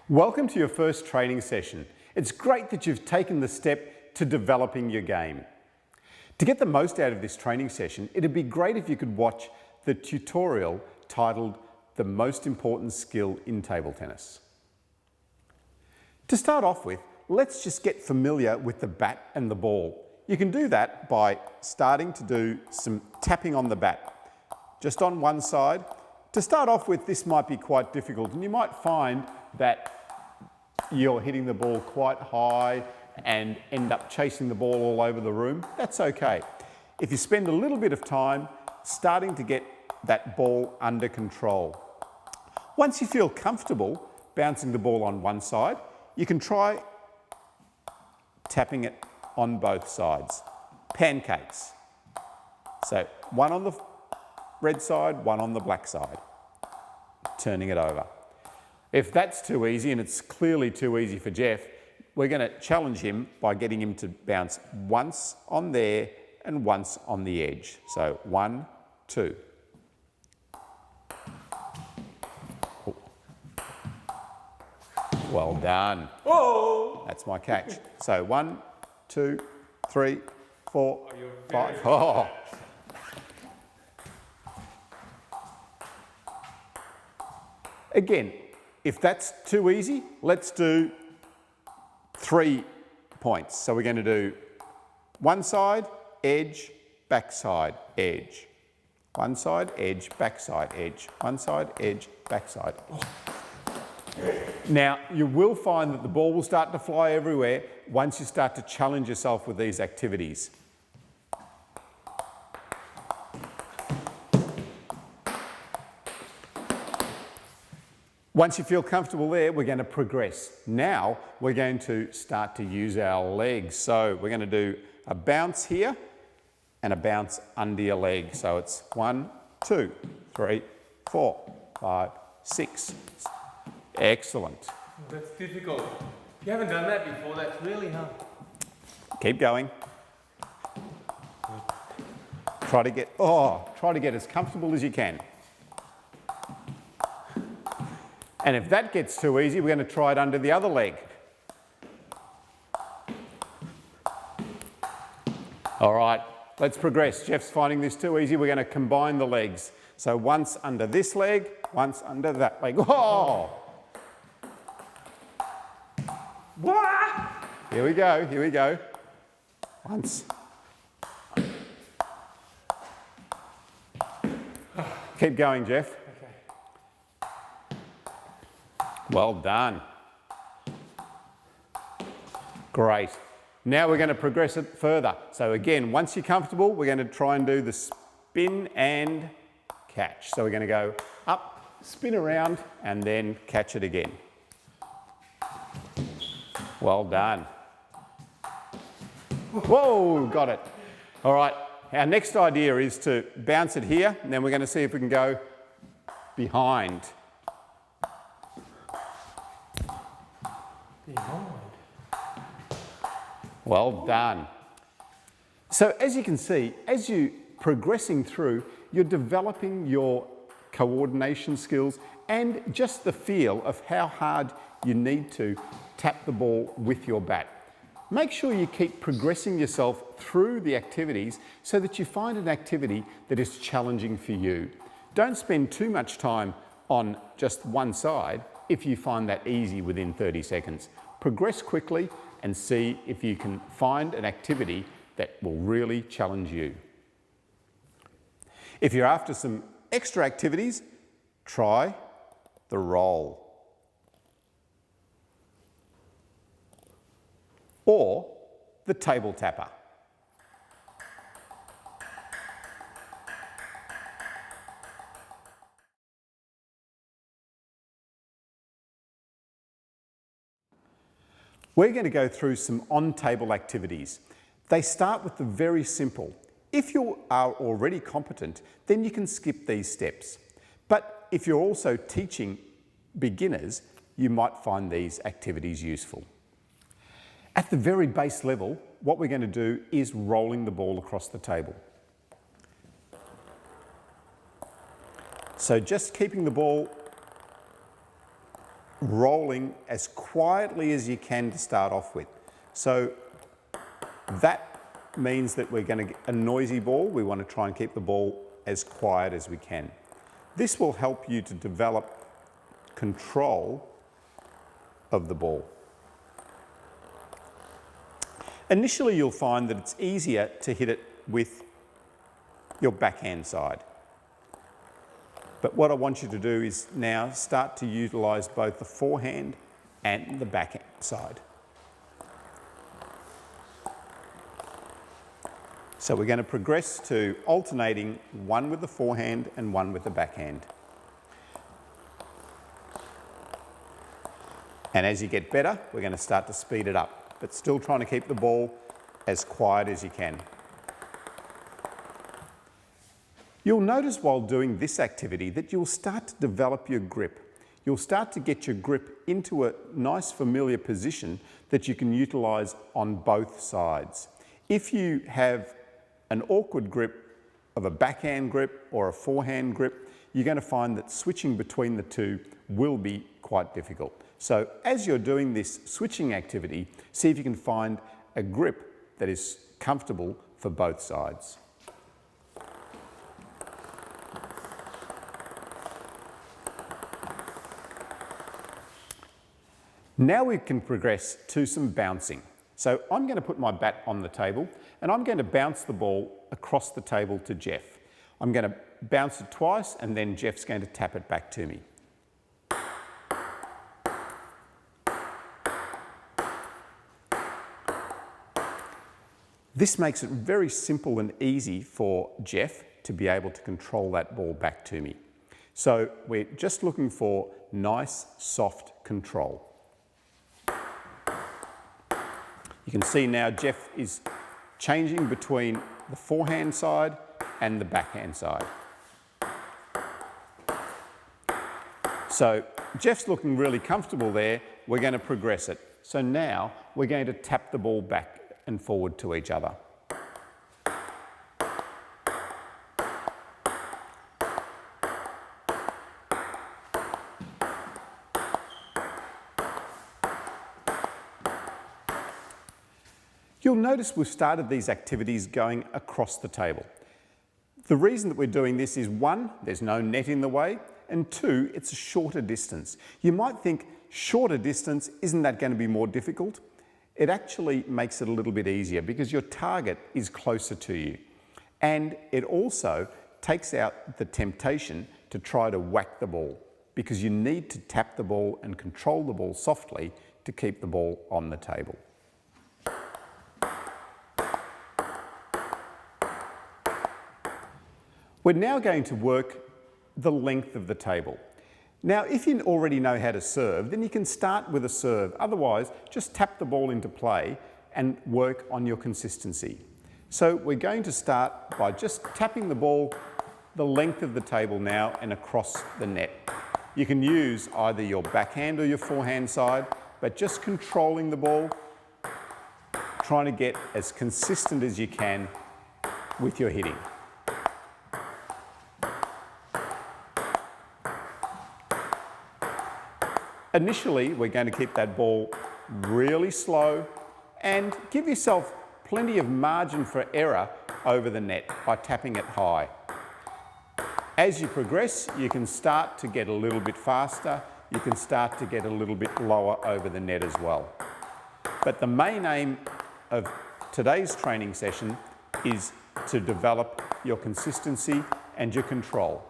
Welcome to your first training session. It's great that you've taken the step to developing your game. To get the most out of this training session, it'd be great if you could watch the tutorial titled The Most Important Skill in Table Tennis. To start off with, let's just get familiar with the bat and the ball. You can do that by starting to do some tapping on the bat, just on one side. To start off with, this might be quite difficult, and you might find that you're hitting the ball quite high and end up chasing the ball all over the room. That's okay. If you spend a little bit of time starting to get that ball under control. Once you feel comfortable bouncing the ball on one side, you can try tapping it on both sides. Pancakes. So one on the red side, one on the black side. Turning it over. If that's too easy, and it's clearly too easy for Jeff, we're going to challenge him by getting him to bounce once on there and once on the edge. So 1, 2. Well done. Oh! That's my catch. So 1, 2, 3, 4, 5. Oh. Again, if that's too easy, let's do 3 points. So we're going to do one side, edge, backside, edge. One side, edge, backside, edge. One side, edge, backside. Now, you will find that the ball will start to fly everywhere once you start to challenge yourself with these activities. Once you feel comfortable there, we're going to progress. Now, we're going to start to use our legs. So we're going to do a bounce here and a bounce under your leg. So it's 1, 2, 3, 4, 5, 6. Excellent. That's difficult. If you haven't done that before, that's really hard. Keep going. Try to get as comfortable as you can. And if that gets too easy, we're going to try it under the other leg. All right, let's progress. Jeff's finding this too easy. We're going to combine the legs. So once under this leg, once under that leg. Whoa! Here we go, here we go. Once. Keep going, Jeff. Well done. Great. Now we're going to progress it further. So again, once you're comfortable, we're going to try and do the spin and catch. So we're going to go up, spin around, and then catch it again. Well done. Whoa, got it. All right, our next idea is to bounce it here, and then we're going to see if we can go behind. Well done. So as you can see, as you're progressing through, you're developing your coordination skills and just the feel of how hard you need to tap the ball with your bat. Make sure you keep progressing yourself through the activities so that you find an activity that is challenging for you. Don't spend too much time on just one side if you find that easy within 30 seconds. Progress quickly and see if you can find an activity that will really challenge you. If you're after some extra activities, try the roll. Or the table tapper. We're going to go through some on-table activities. They start with the very simple. If you are already competent, then you can skip these steps. But if you're also teaching beginners, you might find these activities useful. At the very base level, what we're going to do is rolling the ball across the table. So just keeping the ball rolling as quietly as you can to start off with. So that means that we're going to get a noisy ball. We want to try and keep the ball as quiet as we can. This will help you to develop control of the ball. Initially, you'll find that it's easier to hit it with your backhand side. But what I want you to do is now start to utilise both the forehand and the backhand side. So we're going to progress to alternating one with the forehand and one with the backhand. And as you get better, we're going to start to speed it up, but still trying to keep the ball as quiet as you can. You'll notice while doing this activity that you'll start to develop your grip. You'll start to get your grip into a nice familiar position that you can utilise on both sides. If you have an awkward grip of a backhand grip or a forehand grip, you're going to find that switching between the two will be quite difficult. So as you're doing this switching activity, see if you can find a grip that is comfortable for both sides. Now we can progress to some bouncing. So I'm going to put my bat on the table and I'm going to bounce the ball across the table to Jeff. I'm going to bounce it twice and then Jeff's going to tap it back to me. This makes it very simple and easy for Jeff to be able to control that ball back to me. So we're just looking for nice, soft control. You can see now Jeff is changing between the forehand side and the backhand side. So Jeff's looking really comfortable there. We're going to progress it. So now we're going to tap the ball back and forward to each other. You'll notice we've started these activities going across the table. The reason that we're doing this is one, there's no net in the way, and two, it's a shorter distance. You might think, shorter distance, isn't that going to be more difficult? It actually makes it a little bit easier because your target is closer to you. And it also takes out the temptation to try to whack the ball because you need to tap the ball and control the ball softly to keep the ball on the table. We're now going to work the length of the table. Now, if you already know how to serve, then you can start with a serve. Otherwise, just tap the ball into play and work on your consistency. So we're going to start by just tapping the ball the length of the table now and across the net. You can use either your backhand or your forehand side, but just controlling the ball, trying to get as consistent as you can with your hitting. Initially, we're going to keep that ball really slow and give yourself plenty of margin for error over the net by tapping it high. As you progress, you can start to get a little bit faster. You can start to get a little bit lower over the net as well. But the main aim of today's training session is to develop your consistency and your control.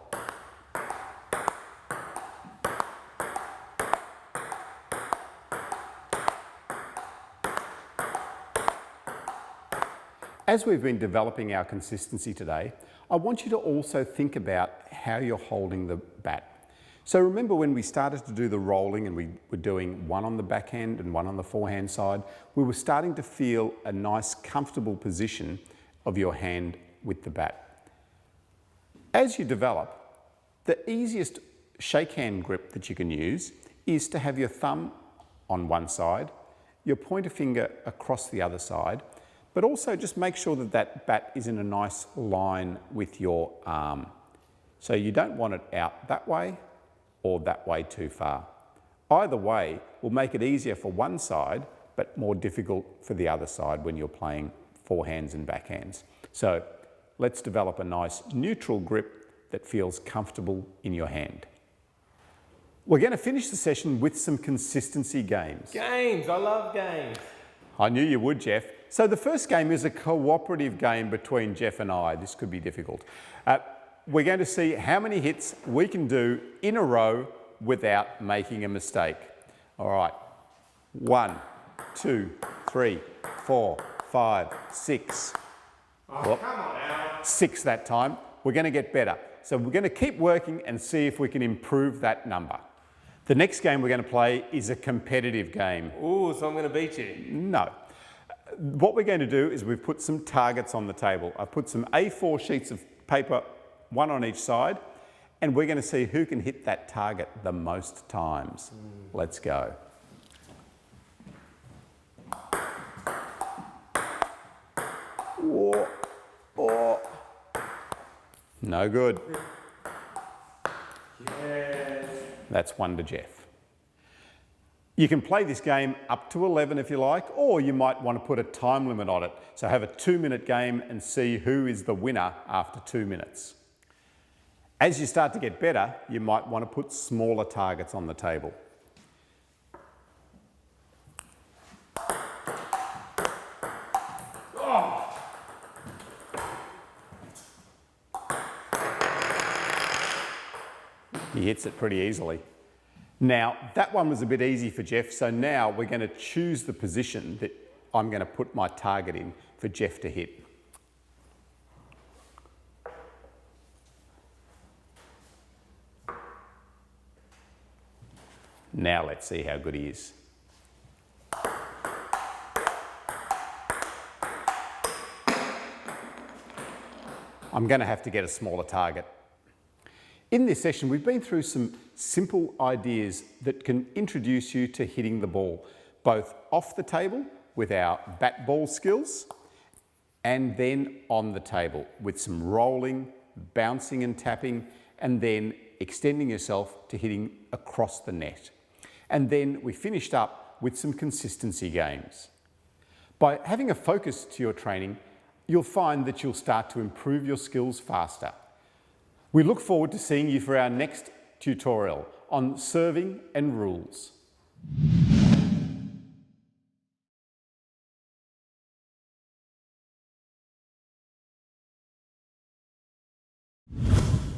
As we've been developing our consistency today, I want you to also think about how you're holding the bat. So remember when we started to do the rolling and we were doing one on the backhand and one on the forehand side, we were starting to feel a nice comfortable position of your hand with the bat. As you develop, the easiest shake hand grip that you can use is to have your thumb on one side, your pointer finger across the other side, but also just make sure that that bat is in a nice line with your arm. So you don't want it out that way or that way too far. Either way will make it easier for one side, but more difficult for the other side when you're playing forehands and backhands. So let's develop a nice neutral grip that feels comfortable in your hand. We're going to finish the session with some consistency games. Games, I love games. I knew you would, Jeff. So the first game is a cooperative game between Jeff and I. This could be difficult. We're going to see how many hits we can do in a row without making a mistake. All right. 1, 2, 3, 4, 5, 6. Oh, come on now. 6 that time. We're going to get better. So we're going to keep working and see if we can improve that number. The next game we're going to play is a competitive game. Ooh, so I'm going to beat you. No. What we're going to do is we've put some targets on the table. I've put some A4 sheets of paper, one on each side, and we're going to see who can hit that target the most times. Let's go. Whoa. Oh. No good. Yes. That's 1 to Jeff. You can play this game up to 11 if you like, or you might want to put a time limit on it. So have a 2-minute game and see who is the winner after 2 minutes. As you start to get better, you might want to put smaller targets on the table. Oh. He hits it pretty easily. Now, that one was a bit easy for Jeff, so now we're going to choose the position that I'm going to put my target in for Jeff to hit. Now let's see how good he is. I'm going to have to get a smaller target. In this session, we've been through some simple ideas that can introduce you to hitting the ball, both off the table with our bat ball skills, and then on the table with some rolling, bouncing and tapping, and then extending yourself to hitting across the net. And then we finished up with some consistency games. By having a focus to your training, you'll find that you'll start to improve your skills faster. We look forward to seeing you for our next tutorial on serving and rules.